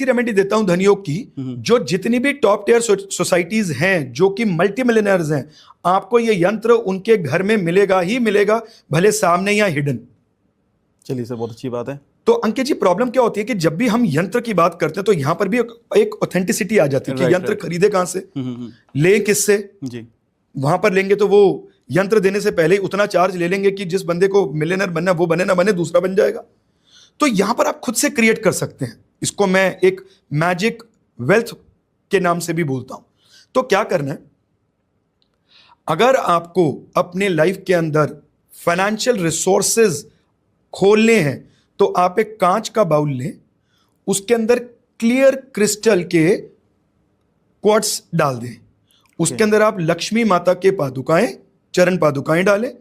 की रेमेडी देता हूं धनयोग की। जो जितनी भी टॉप टियर सोसाइटीज हैं जो कि मल्टी मिलियनर्स हैं, आपको ये यंत्र उनके घर में मिलेगा ही मिलेगा, भले सामने या हिडन। चलिए सर, बहुत अच्छी बात है। तो अंकित जी, प्रॉब्लम क्या होती है कि जब भी हम यंत्र की बात करते हैं तो यहां पर भी एक ऑथेंटिसिटी आ जाती है कि यंत्र खरीदे कहां से, ले किससे जी। वहां पर लेंगे तो वो यंत्र देने से पहले ही उतना चार्ज ले लेंगे कि जिस बंदे को मिलियनर बनना वो बने ना बने, दूसरा बन जाएगा। तो यहां पर आप खुद से क्रिएट कर सकते हैं। इसको मैं एक मैजिक वेल्थ के नाम से भी बोलता हूं। तो क्या करना है, अगर आपको अपने लाइफ के अंदर फाइनेंशियल रिसोर्सेज खोलने हैं तो आप एक कांच का बाउल लें, उसके अंदर क्लियर क्रिस्टल के क्वार्ट्स डाल दें, उसके अंदर आप लक्ष्मी माता के पादुकाएं, चरण पादुकाएं डालें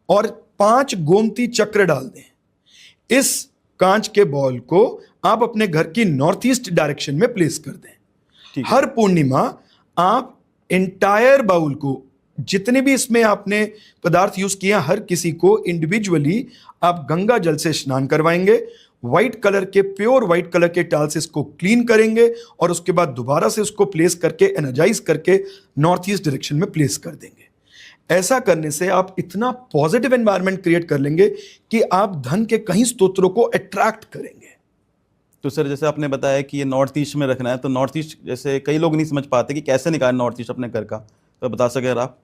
और 5 गोमती चक्र डाल दें। इस कांच के बॉल को आप अपने घर की नॉर्थ ईस्ट डायरेक्शन में प्लेस कर दें। हर पूर्णिमा आप एंटायर बाउल को, जितने भी इसमें आपने पदार्थ यूज किया, हर किसी को इंडिविजुअली आप गंगा जल से स्नान करवाएंगे, व्हाइट कलर के, प्योर व्हाइट कलर के टाल से इसको क्लीन करेंगे और उसके बाद दोबारा से उसको प्लेस करके, एनर्जाइज करके नॉर्थ ईस्ट डायरेक्शन में प्लेस कर देंगे। ऐसा करने से आप इतना पॉजिटिव एनवायरनमेंट क्रिएट कर लेंगे कि आप धन के कई स्रोतों को अट्रैक्ट करेंगे। तो सर, जैसे आपने बताया कि ये नॉर्थ ईस्ट में रखना है, तो नॉर्थ ईस्ट जैसे कई लोग नहीं समझ पाते कि कैसे निकालें नॉर्थ ईस्ट अपने घर का, तो बता सके अगर आप।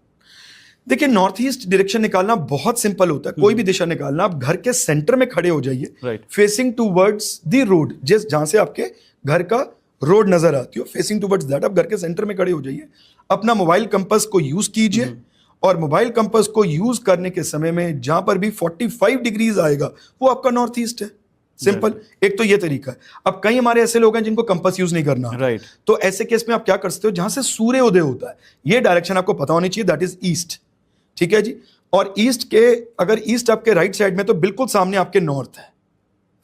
देखिए, नॉर्थ ईस्ट डायरेक्शन निकालना बहुत सिंपल होता है। कोई भी दिशा निकालना, आप घर के सेंटर में खड़े हो जाइए, फेसिंग टूवर्ड्स द रोड, जिस जहां से आपके घर का रोड नजर आती हो, फेसिंग टूवर्ड्स दैट आप घर के सेंटर में खड़े हो जाइए। अपना मोबाइल कंपास को यूज कीजिए और मोबाइल कंपास को यूज करने के समय में जहां पर भी 45 डिग्रीज आएगा वो आपका नॉर्थ ईस्ट है। सिंपल, एक तो ये तरीका है। अब कई हमारे ऐसे लोग हैं जिनको कंपास यूज नहीं करना, तो ऐसे केस में आप क्या कर सकते हो, जहां से सूर्योदय होता है ये डायरेक्शन आपको पता होनी चाहिए, दैट इज ईस्ट। ठीक है जी। और ईस्ट के, अगर ईस्ट आपके राइट साइड में तो बिल्कुल सामने आपके नॉर्थ है,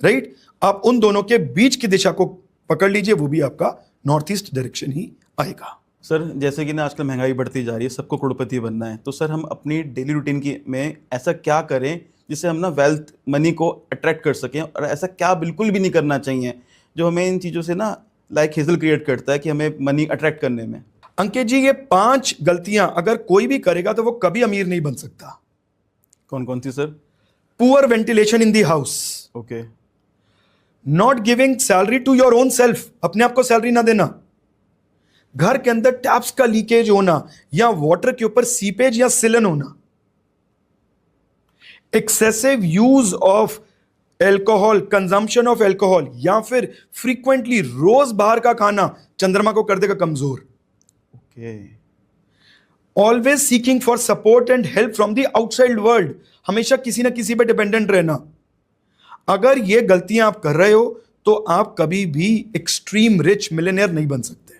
राइट। आप उन दोनों के बीच की दिशा को पकड़ लीजिए, वो भी आपका नॉर्थ ईस्ट डायरेक्शन ही आएगा। सर, जैसे कि ना आजकल महंगाई बढ़ती जा रही है, सबको करोड़पति बनना है, तो सर हम अपनी डेली रूटीन की में ऐसा क्या करें जिससे हम ना वेल्थ, मनी को अट्रैक्ट कर सकें, और ऐसा क्या बिल्कुल भी नहीं करना चाहिए जो हमें इन चीज़ों से ना हेजल क्रिएट करता है कि हमें मनी अट्रैक्ट करने में। अंकित जी, ये 5 गलतियां अगर कोई भी करेगा तो वो कभी अमीर नहीं बन सकता। कौन कौन सी sir? Poor ventilation in the house, okay. Not giving salary to your own self, अपने आप को सैलरी ना देना। घर के अंदर टैप्स का लीकेज होना या वाटर के ऊपर सीपेज या सिलन होना। Excessive use of alcohol, consumption of alcohol, या फिर फ्रीक्वेंटली रोज बाहर का खाना चंद्रमा को कर देगा कमजोर। Always seeking for support and help from the outside world, हमेशा किसी ना किसी पे डिपेंडेंट रहना। अगर ये गलतियां आप कर रहे हो तो आप कभी भी एक्सट्रीम रिच मिलियनेयर नहीं बन सकते।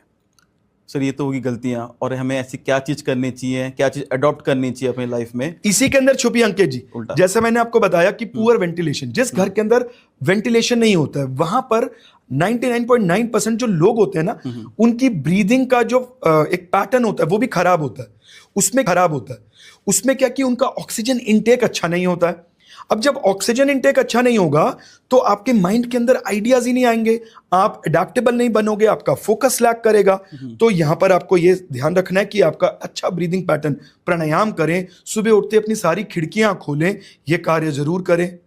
सर, ये तो होगी गलतियां, और हमें ऐसी क्या चीज करनी चाहिए, क्या चीज अडॉप्ट करनी चाहिए अपनी लाइफ में? इसी के अंदर छुपी अंकित जी, जैसे मैंने आपको बताया कि पुअर वेंटिलेशन, जिस घर के अंदर वेंटिलेशन नहीं होता है वहां पर 99.9% जो लोग होते हैं ना, उनकी ब्रीदिंग का जो एक पैटर्न होता है वो भी खराब होता है। उसमें क्या कि उनका ऑक्सीजन इनटेक अच्छा नहीं होता है। अब जब ऑक्सीजन इनटेक अच्छा नहीं होगा तो आपके माइंड के अंदर आइडियाज ही नहीं आएंगे, आप अडेप्टेबल नहीं बनोगे, आपका फोकस लैक करेगा। तो यहां पर आपको यह ध्यान रखना है कि आपका अच्छा ब्रीदिंग पैटर्न, प्राणायाम करें, सुबह उठते अपनी सारी खिड़कियां खोलें, यह कार्य जरूर करें।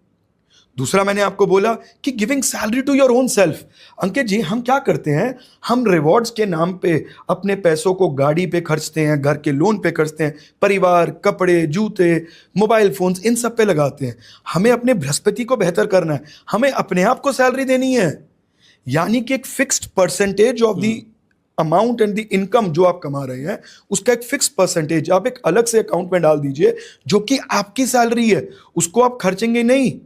दूसरा, मैंने आपको बोला कि giving salary to your own self. Ankit ji, हम क्या करते हैं, हम रिवॉर्ड्स के नाम पे अपने पैसों को गाड़ी पे खर्चते हैं, घर के लोन पे खर्चते हैं, परिवार, कपड़े, जूते, मोबाइल फोन्स, इन सब पे लगाते हैं। हमें अपने बृहस्पति को बेहतर करना है, हमें अपने आप को सैलरी देनी है, यानी कि एक fixed percentage of the amount and the income जो आप कमा रहे हैं उसका एक फिक्स परसेंटेज आप एक अलग से अकाउंट में डाल दीजिए जो कि आपकी सैलरी है। उसको आप खर्चेंगे नहीं,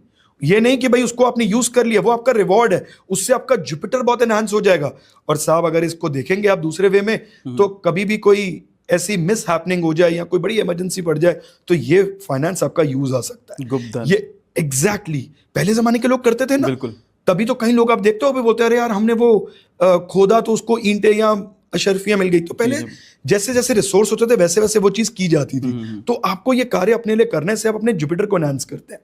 ये नहीं कि भाई उसको आपने यूज कर लिया, वो आपका रिवॉर्ड है, उससे आपका जुपिटर बहुत एनहांस हो जाएगा। और साहब, अगर इसको देखेंगे आप दूसरे वे में तो कभी भी कोई ऐसी मिस हैपनिंग हो जाए या कोई बड़ी इमरजेंसी पड़ जाए तो ये फाइनेंस आपका यूज आ सकता है। गुप्तधन, ये एग्जैक्टली पहले जमाने के लोग करते थे ना। बिल्कुल। तभी तो कई लोग आप देखते हो बोलते हैं अरे यार हमने वो खोदा तो उसको ईंटें या अशरफियां मिल गई। तो पहले जैसे जैसे रिसोर्स होते थे वैसे वैसे वो चीज की जाती थी। तो आपको ये कार्य अपने लिए करने से आप अपने जुपिटर को एनहांस करते हैं।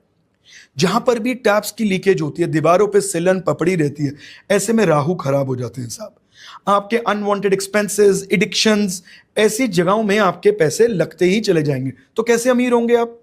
जहां पर भी टैप्स की लीकेज होती है, दीवारों पे सिलन पपड़ी रहती है, ऐसे में राहु खराब हो जाते हैं साहब। आपके अनवांटेड एक्सपेंसेस, एडिक्शंस, ऐसी जगहों में आपके पैसे लगते ही चले जाएंगे, तो कैसे अमीर होंगे आप?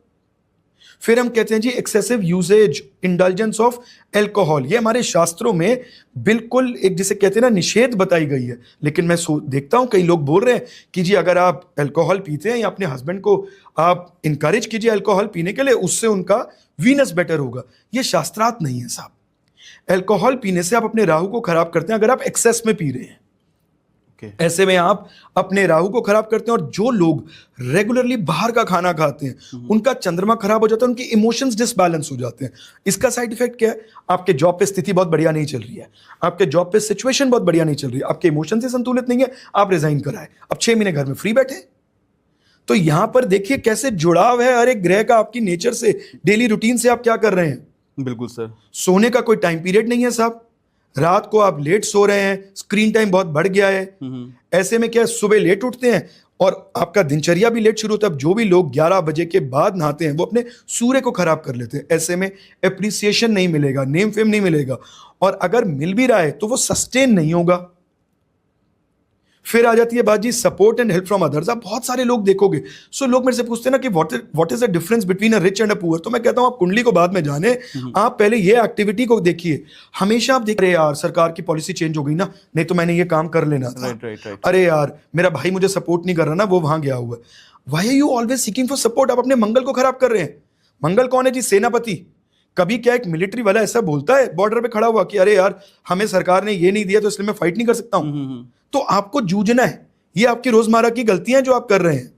फिर हम कहते हैं जी excessive usage, indulgence of alcohol. ये हमारे शास्त्रों में बिल्कुल एक जिसे कहते हैं ना निषेध बताई गई है, लेकिन मैं देखता हूं कई लोग बोल रहे हैं कि जी अगर आप अल्कोहल पीते हैं या अपने हस्बैंड को आप इंकरेज कीजिए अल्कोहल पीने के लिए, उससे उनका वीनस बेटर होगा। ये शास्त्रार्थ नहीं है साहब। अल्कोहल पीने से आप अपने राहु को खराब करते हैं अगर आप एक्सेस में पी रहे हैं। ऐसे में आप अपने राहु को खराब करते हैं। और जो लोग रेगुलरली बाहर का खाना खाते हैं उनका चंद्रमा खराब हो जाता है, उनके इमोशंस डिसबैलेंस हो जाते हैं। इसका साइड इफेक्ट क्या है? आपके जॉब पे स्थिति बहुत बढ़िया नहीं चल रही है, आपके जॉब पे सिचुएशन बहुत बढ़िया नहीं चल रही है, आपके इमोशन से संतुलित नहीं है, आप रिजाइन कराए, अब 6 महीने घर में फ्री बैठे। तो यहां पर देखिए कैसे जुड़ाव है हर एक ग्रह का आपकी नेचर से, डेली रूटीन से। आप क्या कर रहे हैं? बिल्कुल सर। सोने का कोई टाइम पीरियड नहीं है साहब। रात को आप लेट सो रहे हैं, स्क्रीन टाइम बहुत बढ़ गया है। ऐसे में क्या है, सुबह लेट उठते हैं और आपका दिनचर्या भी लेट शुरू होता है। अब जो भी लोग 11 बजे के बाद नहाते हैं वो अपने सूर्य को खराब कर लेते हैं। ऐसे में एप्रिसिएशन नहीं मिलेगा, नेम फेम नहीं मिलेगा, और अगर मिल भी रहा है तो वो सस्टेन नहीं होगा। फिर आ जाती है बात जी support and help from others. आप बहुत सारे लोग देखोगे, सो लोग मेरे से पूछते हैं ना कि what is the difference between a rich and a poor. तो मैं कहता हूं आप कुंडली को बाद में जाने, आप पहले ये एक्टिविटी को देखिए। हमेशा आप देख रहे यार सरकार की पॉलिसी चेंज हो गई ना, नहीं तो मैंने ये काम कर लेना था। राइट। अरे यार मेरा भाई मुझे सपोर्ट नहीं कर रहा ना, वो वहां गया हुआ है। Why are you always seeking for support? आप अपने मंगल को खराब कर रहे हैं। मंगल कौन है जी? सेनापति। कभी क्या एक मिलिट्री वाला ऐसा बोलता है बॉर्डर पे खड़ा हुआ कि अरे यार हमें सरकार ने ये नहीं दिया तो इसलिए मैं फाइट नहीं कर सकता हूं। तो आपको जूझना है। ये आपकी रोजमर्रा की गलतियां जो आप कर रहे हैं।